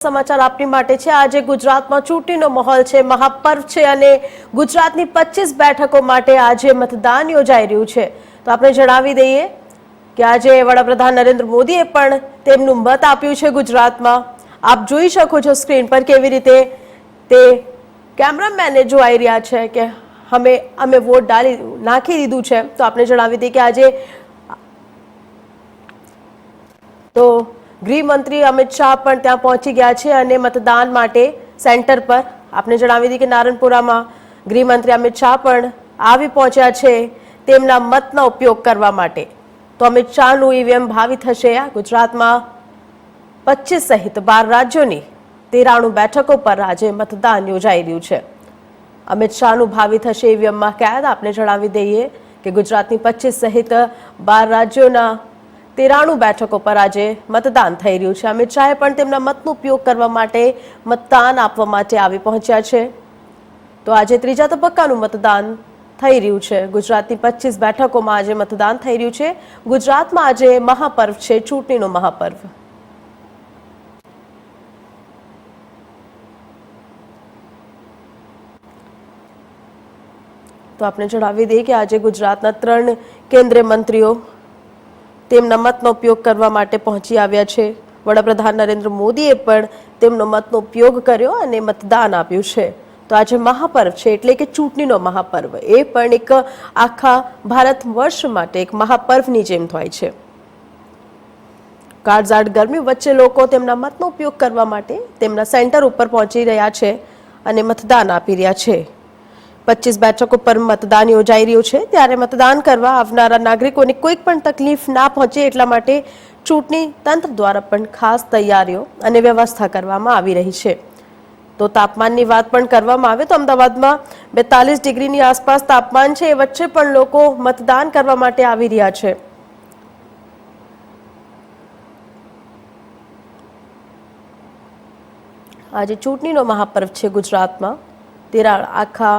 સમાચાર આપની માટે છે। આજે ગુજરાતમાં ચૂંટણીનો માહોલ છે, મહાપર્વ છે અને ગુજરાતની 25 બેઠકો માટે આજે મતદાન યોજાઈ રહ્યું છે। તો આપણે જણાવી દઈએ કે આજે વડાપ્રધાન નરેન્દ્ર મોદીએ પણ તેમનું મત આપ્યું છે ગુજરાતમાં। આપ જોઈ શકો છો સ્ક્રીન પર કેવી રીતે તે કેમેરામેને જોઈ રહ્યા છે કે અમે વોટ નાખી દીધું છે। તો આપણે જણાવી દઈએ કે આજે તો ગૃહમંત્રી અમિત શાહ પણ ત્યાં પહોંચી ગયા છે અને મતદાન માટે સેન્ટર પર આપણે જણાવી દઈએ કે નારણપુરામાં ગૃહમંત્રી અમિત શાહ પણ આવી પહોંચ્યા છે તેમના મતનો ઉપયોગ કરવા માટે। તો અમિત શાહનું ઈવીએમ ભાવિ થશે। ગુજરાતમાં 25 સહિત 12 રાજ્યોની 93 બેઠકો પર આજે મતદાન યોજાઈ રહ્યું છે। અમિત શાહનું ભાવિ થશે ઈવીએમમાં કેદ। આપણે જણાવી દઈએ કે ગુજરાતની 25 સહિત 12 રાજ્યોના 93 બેઠકો પર આજે મતદાન થઈ રહ્યું છે। અમિત શાહે પણ તેમના મતનો ઉપયોગ કરવા માટે મતદાન આપવા માટે આવી પહોંચ્યા છે। તો આજે ત્રીજા તબક્કાનું મતદાન થઈ રહ્યું છે। ગુજરાતની 25 બેઠકોમાં આજે મતદાન થઈ રહ્યું છે। ગુજરાતમાં આજે મહાપર્વ છે, ચૂંટણીનો મહાપર્વ। તો આપણે જણાવી દઈએ કે આજે ગુજરાતના 3 કેન્દ્રીય મંત્રીઓ તેમના મતનો ઉપયોગ કરવા માટે પહોંચી આવ્યા છે। વડાપ્રધાન નરેન્દ્ર મોદીએ પણ તેમનો મતનો ઉપયોગ કર્યો અને મતદાન આપ્યું છે। તો આજે મહાપર્વ છે એટલે કે ચૂંટણીનો મહાપર્વ, એ પણ એક આખા ભારત વર્ષ માટે એક મહાપર્વની જેમ હોય છે। કાળઝાળ ગરમી વચ્ચે લોકો તેમના મતનો ઉપયોગ કરવા માટે તેમના સેન્ટર ઉપર પહોંચી રહ્યા છે અને મતદાન આપી રહ્યા છે। 25 બેઠકો પર મતદાન યોજાઈ રહ્યું છે, ત્યારે મતદાન કરવા આવનારા નાગરિકોને કોઈક પણ તકલીફ ના પહોંચે એટલા માટે ચૂંટણી તંત્ર દ્વારા પણ ખાસ તૈયારીઓ અને વ્યવસ્થા કરવામાં આવી રહી છે। તો તાપમાનની વાત પણ કરવામાં આવે તો અમદાવાદમાં 42 ડિગ્રીની આસપાસ તાપમાન છે, એ વચ્ચે પણ લોકો મતદાન કરવા માટે આવી રહ્યા છે। આજે ચૂંટણીનો મહાપર્વ છે ગુજરાતમાં। આખા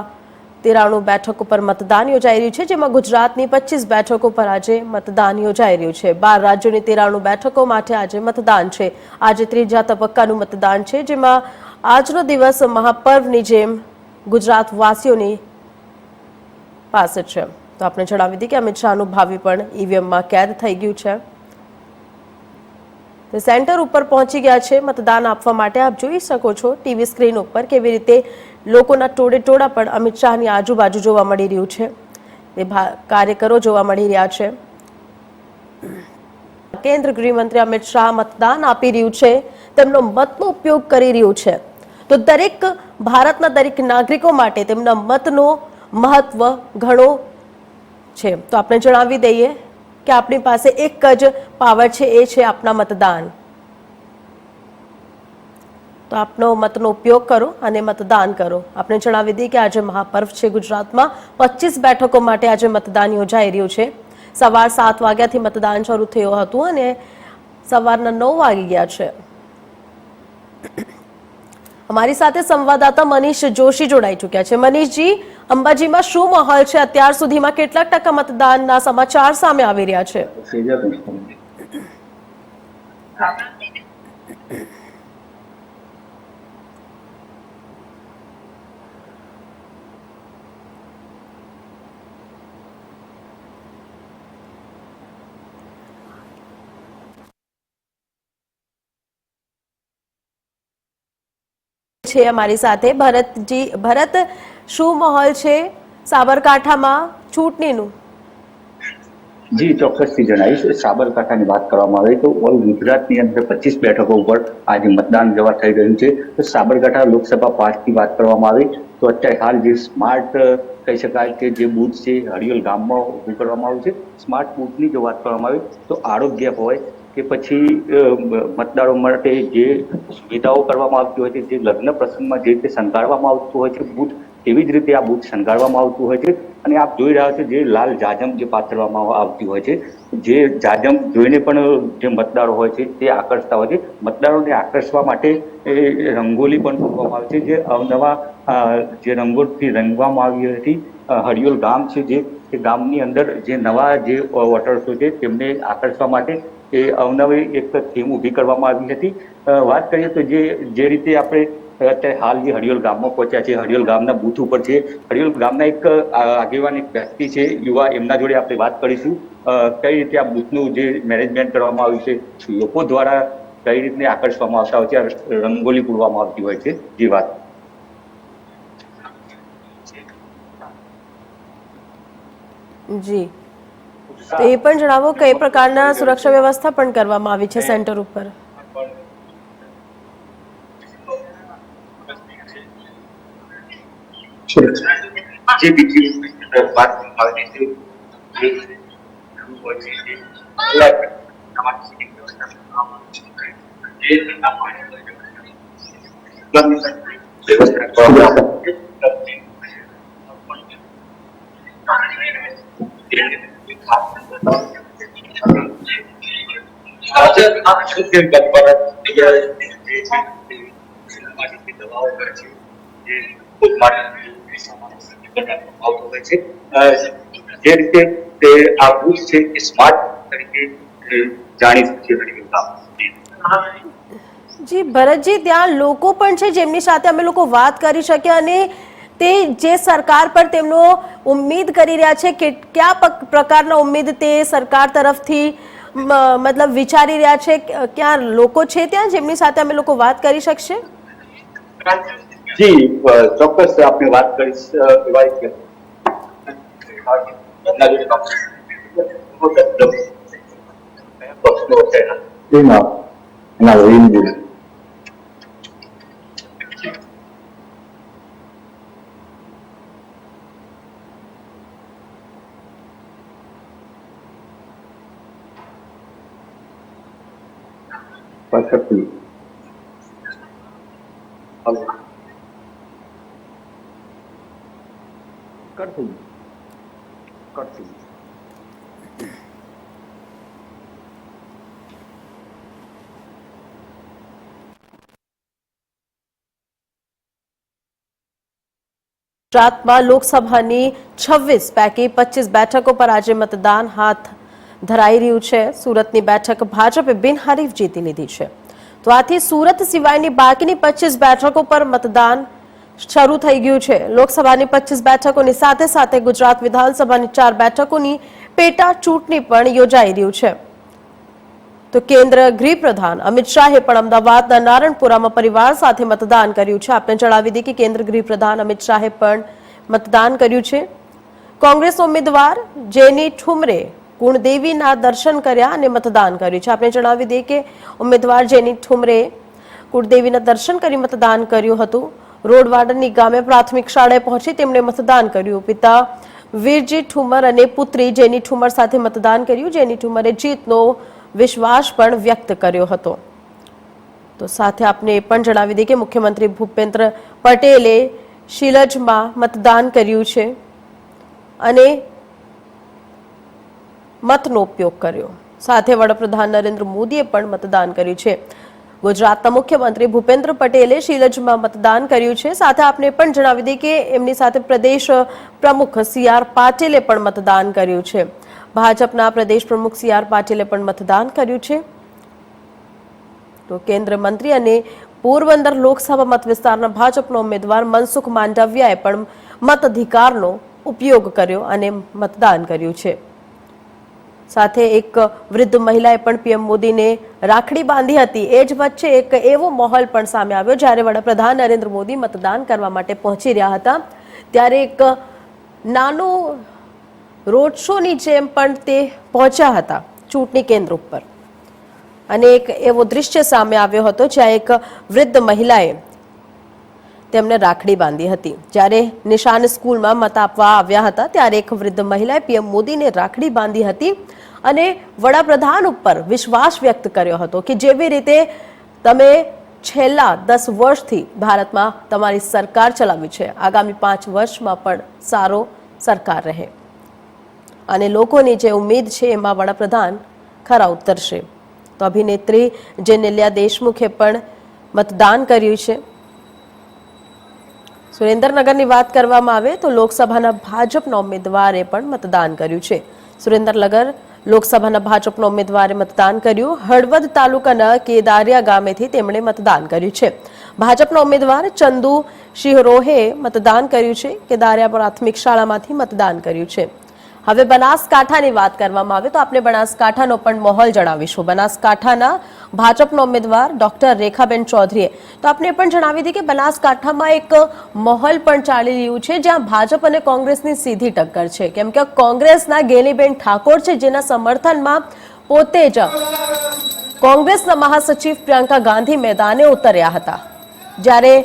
93 બેઠકો પર મતદાન યોજાઈ રહ્યું છે, જેમાં ગુજરાતની 25 બેઠકો પર આજે મતદાન યોજાઈ રહ્યું છે। 12 રાજ્યોની 93 બેઠકો માટે આજે મતદાન છે। આજે ત્રીજા તબક્કાનું મતદાન છે, જેમાં આજનો દિવસ મહાપર્વની જેમ ગુજરાતવાસીઓની પાસે છે। તો આપણે જણાવી દઈએ કે અમિત શાહનું ભાવિ પણ ઈવીએમમાં કેદ થઈ ગયું છે। સેન્ટર ઉપર પહોંચી ગયા છે મતદાન આપવા માટે। આપ જોઈ શકો છો ટીવી સ્ક્રીન ઉપર કેવી રીતે લોકોના ટોળે ટોળા પણ અમિત શાહની આજુબાજુ જોવા મળી રહ્યું છે। એ કાર્યકરો જોવા મળી રહ્યા છે। કેન્દ્રીય ગૃહમંત્રી અમિત શાહ મતદાન આપી રહ્યું છે, તેમનો મતનો ઉપયોગ કરી રહ્યું છે। તો ભારતના દરેક નાગરિકો માટે તેમના મતનો મહત્વ ઘણો છે। તો આપણે જણાવી દઈએ કે આપણી પાસે એક જ પાવર છે, એ છે આપના મતદાન। તો આપનો મતનો ઉપયોગ કરો અને મતદાન કરો। આપણે જણાવી દઈએ કે આજે મહાપર્વ છે ગુજરાતમાં। 25 બેઠકો માટે આજે મતદાન યોજાઈ રહ્યું છે। સવાર 7 વાગ્યાથી મતદાન શરૂ થયું હતું અને સવારના 9 વાગી ગયા છે। અમારી સાથે સંવાદદાતા મનીષ જોશી જોડાઈ ચૂક્યા છે। મનીષજી, અંબાજીમાં શું માહોલ છે? અત્યાર સુધીમાં કેટલા ટકા મતદાનના સમાચાર સામે આવી રહ્યા છે? છે અમારી સાથે ભરતજી। ભરત, શું માહોલ છે સાબરકાંઠામાં ચૂંટણીનું? જી, ચોક્કસથી જણાવીશ। સાબરકાંઠાની વાત કરવામાં આવે તો ઓલ ગુજરાતની અંદર 25 બેઠકો ઉપર આજે મતદાન જવા થઈ રહ્યું છે। તો સાબરકાંઠા લોકસભા 5ની વાત કરવામાં આવે તો અત્યારે હાલ જે સ્માર્ટ કહી શકાય કે જે બૂથ છે હરિયોલ ગામમાં ઊભું કરવામાં આવ્યું છે। સ્માર્ટ બૂથની જો વાત કરવામાં આવે તો આરોગ્ય હોય કે પછી મતદારો માટે જે સુવિધાઓ કરવામાં આવતી હોય છે, જે લગ્ન પ્રસંગમાં જે રીતે શણગારવામાં આવતું હોય છે બૂથ, તેવી જ રીતે આ બૂથ શણગારવામાં આવતું હોય છે। અને આપ જોઈ રહ્યા છો જે લાલ જાજમ જે પાથરવામાં આવતી હોય છે, જે જાજમ જોઈને પણ જે મતદારો હોય છે તે આકર્ષતા હોય છે। મતદારોને આકર્ષવા માટે રંગોલી પણ મૂકવામાં આવે છે, જે અવનવા જે રંગોથી રંગવામાં આવી હતી। હરિયોલ ગામ છે, જે ગામની અંદર જે નવા જે વોટર્સો છે તેમને આકર્ષવા માટે એ અવનવી એક થીમ ઊભી કરવામાં આવી હતી. વાત કરીએ તો જે રીતે આપણે અત્યારે હાલ જે હડિયોલ ગામમાં પહોંચ્યા છે, હડિયોલ ગામના બૂથ ઉપર છે. હડિયોલ ગામના એક આગેવાન એક વ્યક્તિ છે યુવા, એમના જોડે આપણે વાત કરીશું. કઈ રીતે આ બૂથનું જે મેનેજમેન્ટ કરવામાં આવ્યું છે, લોકો દ્વારા કઈ રીતે આકર્ષવામાં આવતા હોય છે, રંગોલી પૂરવામાં આવતી હોય છે, જે વાત. જી, તો એ પણ જણાવો કઈ પ્રકારના સુરક્ષા વ્યવસ્થા પણ કરવામાં આવી છે સેન્ટર ઉપર. જે બીજી વાત આવી છે જે રીતે તે આ બૂથ છે એ સ્માર્ટ તરીકે જાણીતું છે. જી ભરતજી, ત્યાં લોકો પણ છે જેમની સાથે અમે લોકો વાત કરી શક્યા, અને તે જે સરકાર પર તેમનો ઉમ્મીદ કરી રહ્યા છે કે કયા પ્રકારના ઉમ્મીદ તે સરકાર તરફથી મતલબ વિચારી રહ્યા છે, ક્યાં લોકો છે ત્યાં જેમની સાથે અમે લોકો વાત કરી શકશે? જી ચોક્કસ આપણે વાત કરીશ. perfectly. ગુજરાતમાં લોકસભાની 26 પૈકી 25 બેઠકો પર આજે મતદાન હાથ ધરાઈ રહ્યું છે. સુરતની બેઠક ભાજપે બિનહરીફ જીતી લીધી છે. તો આથી સુરત સિવાયની બાકીની 25 બેઠકો પર મતદાન શરૂ થઈ ગયું છે. લોકસભાની 25 બેઠકોની સાથે સાથે ગુજરાત વિધાનસભાની 4 બેઠકોની પેટા ચૂંટણી પણ યોજાઈ રહ્યું છે. તો કેન્દ્ર ગૃહ પ્રધાન અમિત શાહે પણ અમદાવાદના નારણપુરામાં પરિવાર સાથે મતદાન કર્યું છે. આપને જણાવી દઈએ કે કેન્દ્ર ગૃહ પ્રધાન અમિત શાહે પણ મતદાન કર્યું છે. કોંગ્રેસ ઉમેદવાર જેની ઠુમરે કુળદેવીના દર્શન કર્યા અને મતદાન કર્યું છે. આપને જણાવી દઈએ કે ઉમેદવાર જેની ઠુમરે કુળદેવીના દર્શન કરી મતદાન કર્યું હતું. રોડવાડની ગામે પ્રાથમિક શાળાએ પહોંચી તેમણે મતદાન કર્યું. પિતા વીરજી ઠુમર અને પુત્રી જેની ઠુમર સાથે મતદાન કર્યું. જેની ઠુમરે જીતનો વિશ્વાસ પણ વ્યક્ત કર્યો હતો. તો સાથે આપને એ પણ જણાવી દઈએ કે મુખ્યમંત્રી ભૂપેન્દ્ર પટેલે શિલજમાં મતદાન કર્યું છે અને મતનો ઉપયોગ કર્યો. સાથે વડાપ્રધાન નરેન્દ્ર મોદીએ પણ મતદાન કર્યું છે. ગુજરાતના મુખ્યમંત્રી ભૂપેન્દ્ર પટેલે શિલજમાં મતદાન કર્યું છે. સાથે આપને પણ જણાવી દઈએ કે એમની સાથે પ્રદેશ પ્રમુખ CR પાટીલે પણ મતદાન કર્યું છે. ભાજપના પ્રદેશ પ્રમુખ CR પાટીલે પણ મતદાન કર્યું છે. તો કેન્દ્ર મંત્રી અને પોરબંદર લોકસભા મત વિસ્તારના ભાજપના ઉમેદવાર મનસુખ માંડવિયાએ પણ મતાધિકારનો ઉપયોગ કર્યો અને મતદાન કર્યું છે. સાથે એક વૃદ્ધ મહિલાએ પણ PM મોદીને રાખડી બાંધી હતી. એ જ વચ્ચે એક એવો માહોલ પણ સામે આવ્યો જ્યારે વડાપ્રધાન નરેન્દ્ર મોદી મતદાન કરવા માટે પહોંચી રહ્યા હતા ત્યારે એક નાનું રોડ શોની જેમ પણ તે પહોંચ્યા હતા ચૂંટણી કેન્દ્ર ઉપર અને એક એવો દ્રશ્ય સામે આવ્યો હતો જ્યાં એક વૃદ્ધ મહિલાએ તેમને રાખડી બાંધી હતી. જ્યારે નિશાન સ્કૂલમાં મત આપવા આવ્યા હતા ત્યારે એક વૃદ્ધ મહિલાએ PM મોદીને રાખડી બાંધી હતી અને વડાપ્રધાન ઉપર વિશ્વાસ વ્યક્ત કર્યો હતો કે જેવી રીતે તમે છેલ્લા 10 વર્ષથી ભારતમાં તમારી સરકાર ચલાવી છે, આગામી 5 વર્ષમાં પણ સારો સરકાર રહે અને લોકોની જે ઉમ્મીદ છે એમાં વડાપ્રધાન ખરા ઉતરશે. તો અભિનેત્રી જેનેલિયા દેશમુખે પણ મતદાન કર્યું છે. સુરેન્દ્રનગરની વાત કરવામાં આવે તો લોકસભાના ભાજપના ઉમેદવારે પણ મતદાન કર્યું છે. સુરેન્દ્રનગર લોકસભાના ભાજપના ઉમેદવારે મતદાન કર્યું. હળવદ તાલુકાના કેદારિયા ગામેથી તેમણે મતદાન કર્યું છે. ભાજપના ઉમેદવાર ચંદુ શિહરોહે મતદાન કર્યું છે. કેદારિયા પ્રાથમિક શાળામાંથી મતદાન કર્યું છે. હવે બનાસકાંઠાની વાત કરવામાં આવે તો આપણે બનાસકાંઠાનો પણ માહોલ જણાવીશું. બનાસકાંઠાના ભાજપના ઉમેદવાર ડોક્ટર રેખાબેન ચૌધરીએ તો આપણે પણ જણાવી દીધી કે બનાસકાંઠામાં એક માહોલ પણ ચાલી રહ્યું છે જ્યાં ભાજપ અને કોંગ્રેસની સીધી ટક્કર છે. કેમ કે કોંગ્રેસના ગેનીબેન ઠાકોર છે જેના સમર્થનમાં પોતે જ કોંગ્રેસના મહાસચિવ પ્રિયંકા ગાંધી મેદાને ઉતર્યા હતા જ્યારે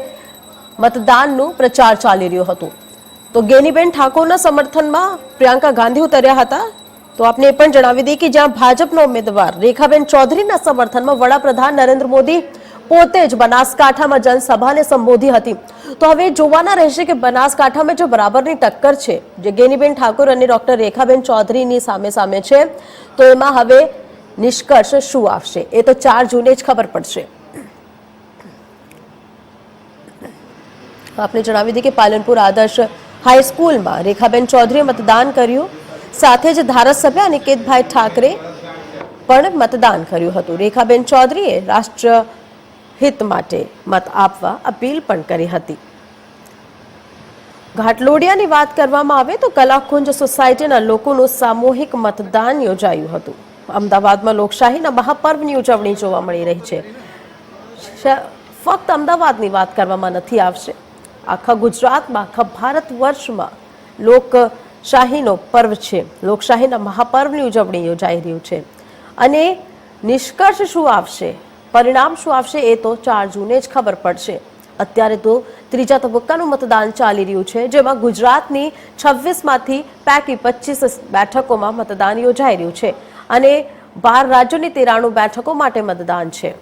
મતદાનનું પ્રચાર ચાલી રહ્યો હતો. તો ગેનીબેન ઠાકોરના સમર્થનમાં પ્રિયંકા ગાંધી ઉતર્યા હતા. તો આપને એ પણ જણાવી દઈએ કે જ્યાં ભાજપના ઉમેદવાર રેખાબેન ચૌધરીના સમર્થનમાં વડાપ્રધાન નરેન્દ્ર મોદી પોતે જ બનાસકાંઠામાં જનસભાને સંબોધી હતી. તો હવે જોવાના રહેશે કે બનાસકાંઠામાં જો બરાબરની ટક્કર છે જે ગેનીબેન ઠાકોર અને ડોક્ટર રેખાબેન ચૌધરીની સામે છે તો એમાં હવે નિષ્કર્ષ શું આવશે એ તો 4 જૂને જ ખબર પડશે. આપને જણાવી દઈએ કે પાલનપુર આદર્શ હાઈસ્કૂલમાં રેખાબેન ચૌધરીએ મતદાન કર્યું. સાથે જ ધારાસભ્ય અનિકેતભાઈ ઠાકરે પણ મતદાન કર્યું હતું. રેખાબેન ચૌધરીએ રાષ્ટ્રહિત માટે મત આપવા અપીલ પણ કરી હતી. ઘાટલોડિયાની વાત કરવામાં આવે તો કલાકુંજ સોસાયટીના લોકોનું સામૂહિક મતદાન યોજાયું હતું. અમદાવાદમાં લોકશાહીના મહાપર્વની ઉજવણી જોવા મળી રહી છે. ફક્ત અમદાવાદની વાત કરવામાં નથી આવશે. આખા ગુજરાતમાં આખા ભારત વર્ષમાં લોકશાહીનો પર્વ છે. લોકશાહીના મહાપર્વની ઉજવણી યોજાઈ રહ્યું છે અને નિષ્કર્ષ શું આવશે, પરિણામ શું આવશે એ તો 4 જૂને જ ખબર પડશે. અત્યારે તો ત્રીજા તબક્કાનું મતદાન ચાલી રહ્યું છે જેમાં ગુજરાતની 26માંથી પૈકી 25 બેઠકોમાં મતદાન યોજાઈ રહ્યું છે અને 12 રાજ્યોની 93 બેઠકો માટે મતદાન છે.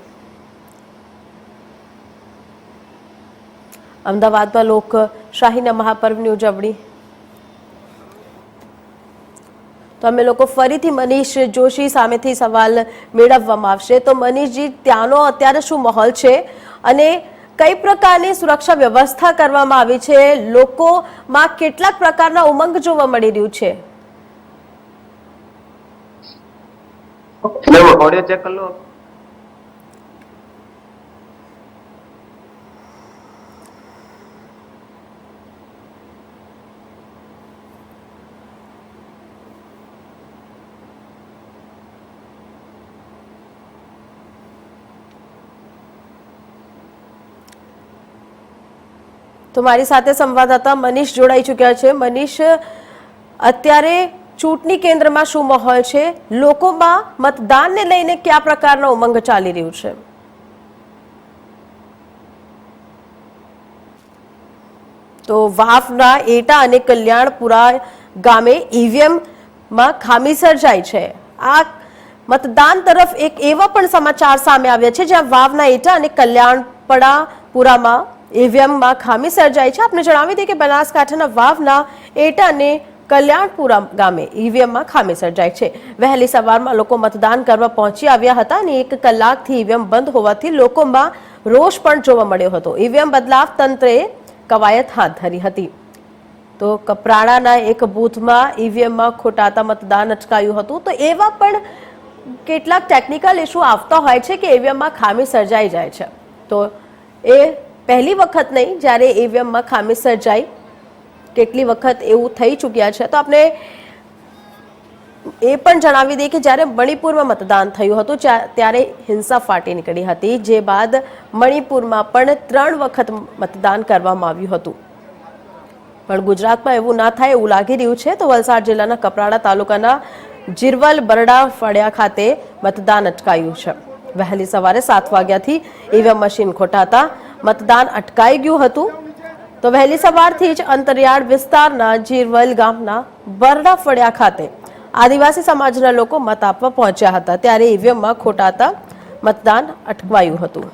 અમદાવાદમાં લોકશાહીના મહાપર્વની ઉજવણી. તો અમે લોકો ફરીથી મનીષ જોશી સામેથી સવાલ મેળવવામાં આવશે. તો મનીષજી, ત્યાંનો અત્યારે શું માહોલ છે અને કઈ પ્રકારની સુરક્ષા વ્યવસ્થા કરવામાં આવી છે? લોકોમાં કેટલાક પ્રકારના ઉમંગ જોવા મળી રહ્યું છે? ઓડિયો ચેક કરી લો. તો મારી સાથે સંવાદદાતા મનીષ જોડાઈ ચૂક્યા છે. મનીષ, અત્યારે ચૂંટણી કેન્દ્રમાં શું માહોલ છે? લોકોમાં મતદાનને લઈને કયા પ્રકારનો ઉમંગ ચાલી રહ્યું છે? તો વાવના એટા અને કલ્યાણપુરા ગામે ઈવીએમમાં ખામી સર્જાઈ છે. આ મતદાન તરફ એક એવા પણ સમાચાર સામે આવ્યા છે જ્યાં વાવના એટા અને કલ્યાણપુરામાં ઈવીએમમાં ખામી સર્જાઈ છે. આપને જણાવી દઈએ કે બનાસકાંઠાના વાવના એટા અને કલ્યાણપુરા ગામે ઈવીએમમાં ખામી સર્જાઈ છે. વહેલી સવારમાં લોકો મતદાન કરવા પહોંચી આવ્યા હતા અને 1 કલાકથી ઈવીએમ બંધ હોવાથી લોકોમાં રોષ પણ જોવા મળ્યો હતો. ઈવીએમ બદલાવ તંત્રએ કવાયત હાથ ધરી હતી. તો કપરાણાના એક બૂથમાં ઈવીએમમાં ખોટાતા મતદાન અટકાયું હતું. તો એવા પણ કેટલાક ટેકનિકલ ઇસ્યુ આવતા હોય છે કે ઈવીએમમાં ખામી સર્જાઈ જાય છે. તો એ પહેલી વખત નહીં જ્યારે ઈવીએમમાં ખામી સર્જાઈ, કેટલી વખત એવું થઈ ચૂક્યા છે. તો આપણે એ પણ જણાવી દઈએ કે જ્યારે મણિપુરમાં મતદાન થયું હતું ત્યારે હિંસા ફાટી નીકળી હતી, જે બાદ મણિપુરમાં પણ 3 વખત મતદાન કરવામાં આવ્યું હતું. પણ ગુજરાતમાં એવું ના થાય એવું લાગી રહ્યું છે. તો વલસાડ જિલ્લાના કપરાડા તાલુકાના જીરવલ બરડા ફળિયા ખાતે મતદાન અટકાયું છે. વહેલી સવારે 7 વાગ્યાથી ઈવીએમ મશીન ખોટાતા મતદાન અટકાઈ ગયું હતું. તો વહેલી સવારથી જ અંતરિયાળ વિસ્તારના જીરવલ ગામના બરડા ફળિયા ખાતે આદિવાસી સમાજના લોકો મત આપવા પહોંચ્યા હતા ત્યારે ઈવીએમમાં ખોટાતા મતદાન અટકાયું હતું.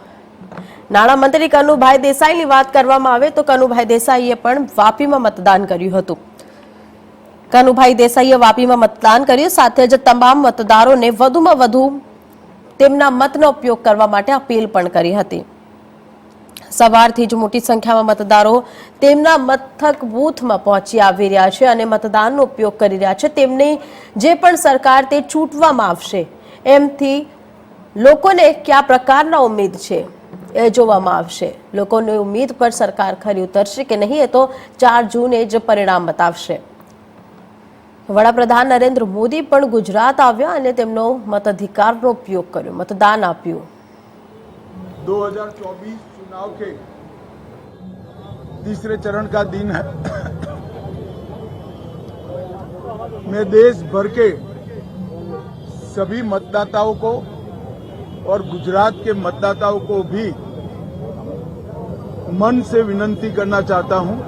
નાણામંત્રી કનુભાઈ દેસાઈની વાત કરવામાં આવે તો કનુભાઈ દેસાઈએ પણ વાપીમાં મતદાન કર્યું હતું. કનુભાઈ દેસાઈએ વાપીમાં મતદાન કર્યું. સાથે જ તમામ મતદારોને વધુમાં વધુ તેમના મતનો ઉપયોગ કરવા માટે અપીલ પણ કરી હતી. સવારથી જ મોટી સંખ્યામાં મતદારો તેમના મથક બૂથમાં પહોંચી આવી રહ્યા છે અને મતદાનનો ઉપયોગ કરી રહ્યા છે. તેમની જે પણ સરકાર તે ચૂંટવામાં આવશે એમથી લોકોને કયા પ્રકારના ઉમેદ છે એ જોવામાં આવશે. લોકોની ઉમેદ પર સરકાર ખરી ઉતરશે કે નહીં એ તો 4 જૂને જ પરિણામ બતાવશે. વડાપ્રધાન નરેન્દ્ર મોદી પણ ગુજરાત આવ્યા અને તેમનો મતાધિકારનો ઉપયોગ કર્યો, મતદાન આપ્યું. 2024 चुनाव के तीसरे चरण का दिन है. मैं देश भर के सभी मतदाताओं को और गुजरात के मतदाताओं को भी मन से विनती करना चाहता हूं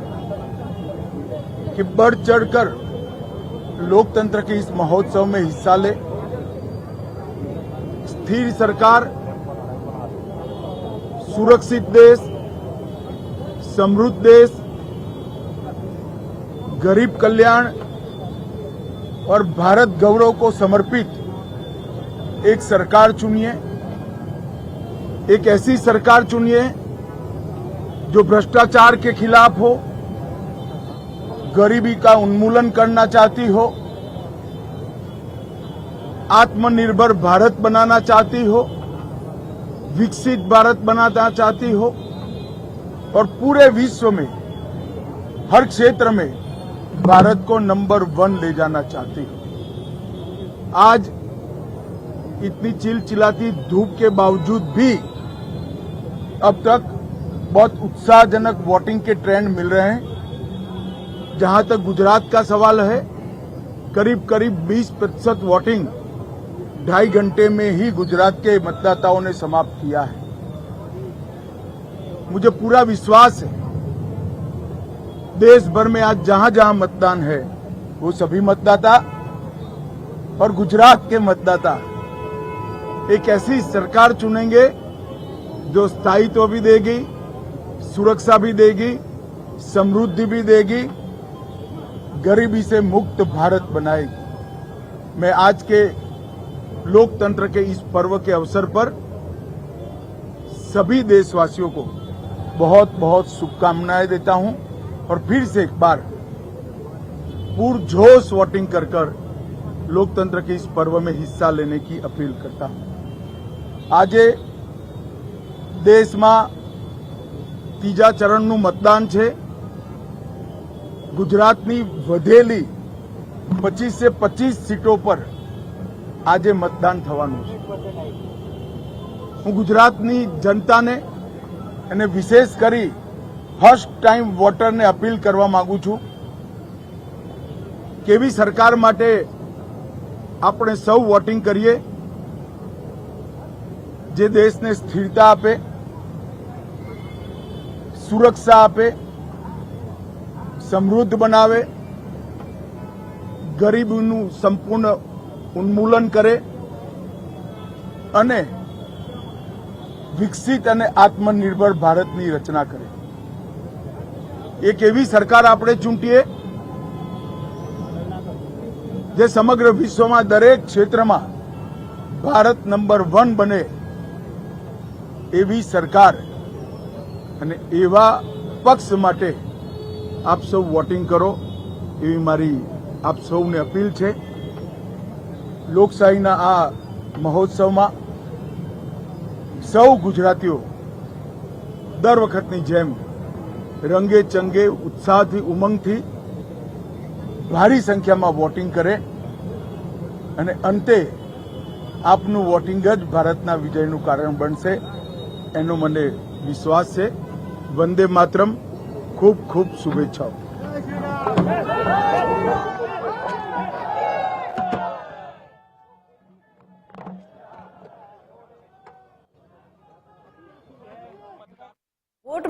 कि बढ़ चढ़कर लोकतंत्र के इस महोत्सव में हिस्सा ले. स्थिर सरकार, सुरक्षित देश, समृद्ध देश, गरीब कल्याण और भारत गौरव को समर्पित एक सरकार चुनिए. एक ऐसी सरकार चुनिए जो भ्रष्टाचार के खिलाफ हो, गरीबी का उन्मूलन करना चाहती हो, आत्मनिर्भर भारत बनाना चाहती हो, विकसित भारत बनाना चाहती हो और पूरे विश्व में हर क्षेत्र में भारत को नंबर 1 ले जाना चाहती हो. आज इतनी चिलचिलाती धूप के बावजूद भी अब तक बहुत उत्साहजनक वोटिंग के ट्रेंड मिल रहे हैं. जहां तक गुजरात का सवाल है, करीब करीब 20% वोटिंग 2.5 घंटे में ही गुजरात के मतदाताओं ने समाप्त किया है. मुझे पूरा विश्वास है देश भर में आज जहां जहां मतदान है वो सभी मतदाता और गुजरात के मतदाता एक ऐसी सरकार चुनेंगे जो स्थायित्व भी देगी, सुरक्षा भी देगी, समृद्धि भी देगी, गरीबी से मुक्त भारत बनाएगी. मैं आज के लोकतंत्र के इस पर्व के अवसर पर सभी देशवासियों को बहुत बहुत शुभकामनाएं देता हूं और फिर से एक बार पुरजोश वोटिंग कर लोकतंत्र के इस पर्व में हिस्सा लेने की अपील करता हूं. आज देश में तीजा चरणનું मतदान है. गुजरातनी વધેલી 25 से 25 सीटों पर आज मतदान થવાનું છે. હું ગુજરાતની જનતાને અને વિશેષ કરી ફર્સ્ટ ટાઈમ વોટરને અપીલ કરવા માંગુ છું. કેવી સરકાર માટે આપણે સૌ વોટિંગ કરીએ જે દેશને સ્થિરતા આપે, સુરક્ષા આપે, સમૃદ્ધ બનાવે, ગરીબીનું સંપૂર્ણ ઉન્મૂલન કરે અને વિકસિત અને આત્મનિર્ભર ભારતની રચના કરે. એક એવી સરકાર આપણે ચૂંટીએ જે સમગ્ર વિશ્વમાં દરેક ક્ષેત્રમાં ભારત નંબર 1 બને એવી સરકાર અને એવા પક્ષ માટે આપ સૌ વોટિંગ કરો એવી મારી આપ સૌને અપીલ છે. લોકશાહીના આ મહોત્સવમાં સૌ ગુજરાતીઓ દર વખતની જેમ રંગે ચંગે ઉત્સાહથી ઉમંગથી ભારી સંખ્યામાં વોટિંગ કરે અને અંતે આપનું વોટિંગ જ ભારતના વિજયનું કારણ બનશે એનો મને વિશ્વાસ છે. વંદે માતરમ. ખૂબ ખૂબ શુભેચ્છાઓ. વોટ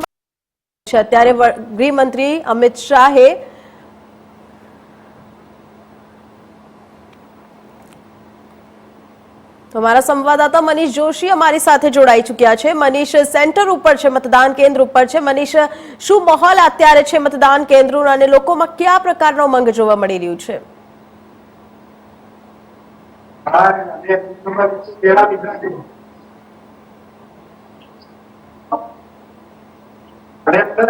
અત્યારે ગૃહમંત્રી અમિત શાહે તો અમારા સંવાદદાતા મનીષ જોશી અમારી સાથે જોડાઈ ચૂક્યા છે. મનીષ, સેન્ટર ઉપર છે, મતદાન કેન્દ્ર ઉપર છે. મનીષ, શું માહોલ અત્યારે છે મતદાન કેન્દ્રનો અને લોકોમાં કયા પ્રકારનો ઉમંગ જોવા મળી રહ્યું છે? ખરેખર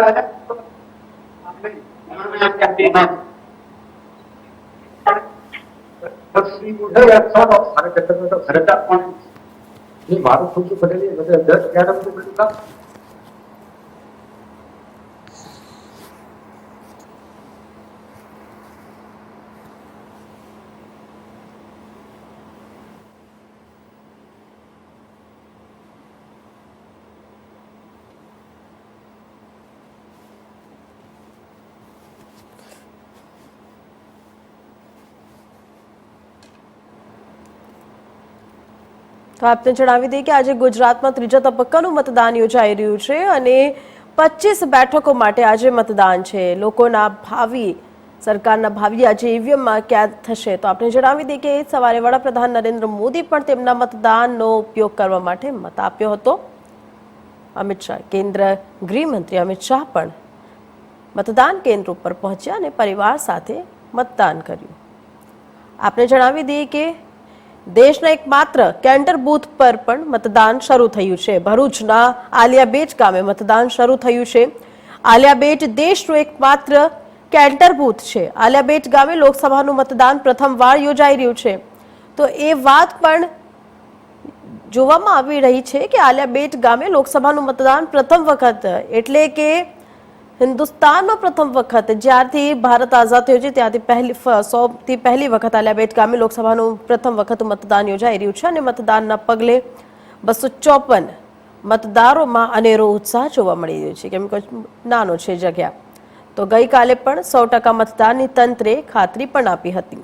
ખરેખર પણ મારું ખુશી પડેલી 10-11 બધું કામ તો આપને જણાવી દઈએ કે આજે ગુજરાતમાં ત્રીજા તબક્કાનું મતદાન યોજાઈ રહ્યું છે અને 25 બેઠકો માટે આજે મતદાન છે. લોકોના ભાવિ સરકારના ભાવિ આજે ઈવીએમમાં કેદ થશે. તો આપને જણાવી દઈએ કે સવારે વડાપ્રધાન નરેન્દ્ર મોદી પણ તેમના મતદાનનો ઉપયોગ કરવા માટે મત આપ્યો હતો. અમિત શાહ, કેન્દ્ર ગૃહમંત્રી અમિત શાહ પણ મતદાન કેન્દ્ર ઉપર પહોંચ્યા અને પરિવાર સાથે મતદાન કર્યું. આપને જણાવી દઈએ કે દેશના એકમાત્ર કેન્ટર બૂથ પર પણ મતદાન શરૂ થયું છે. ભરૂચના આલિયાબેટ ગામે મતદાન શરૂ થયું છે. આલિયાબેટ દેશનું એકમાત્ર કેન્ટર બૂથ છે. આલિયાબેટ ગામે લોકસભાનું મતદાન પ્રથમવાર યોજાઈ રહ્યું છે. તો એ વાત પણ જોવામાં આવી રહી છે કે આલિયાબેટ ગામે લોકસભાનું મતદાન પ્રથમ વખત, એટલે કે હિન્દુસ્તાનમાં પ્રથમ વખત જ્યારથી ભારત આઝાદ થયો છે ત્યારથી સૌથી પહેલી વખત આલિયાબેટ ગામે લોકસભાનું પ્રથમ વખત મતદાન યોજાઈ રહ્યું છે અને મતદાનના પગલે 254 મતદારોમાં અનેરો ઉત્સાહ જોવા મળી રહ્યો છે, કેમ કે નાનો છે જગ્યા. તો ગઈકાલે પણ 100% મતદાનની તંત્રે ખાતરી પણ આપી હતી.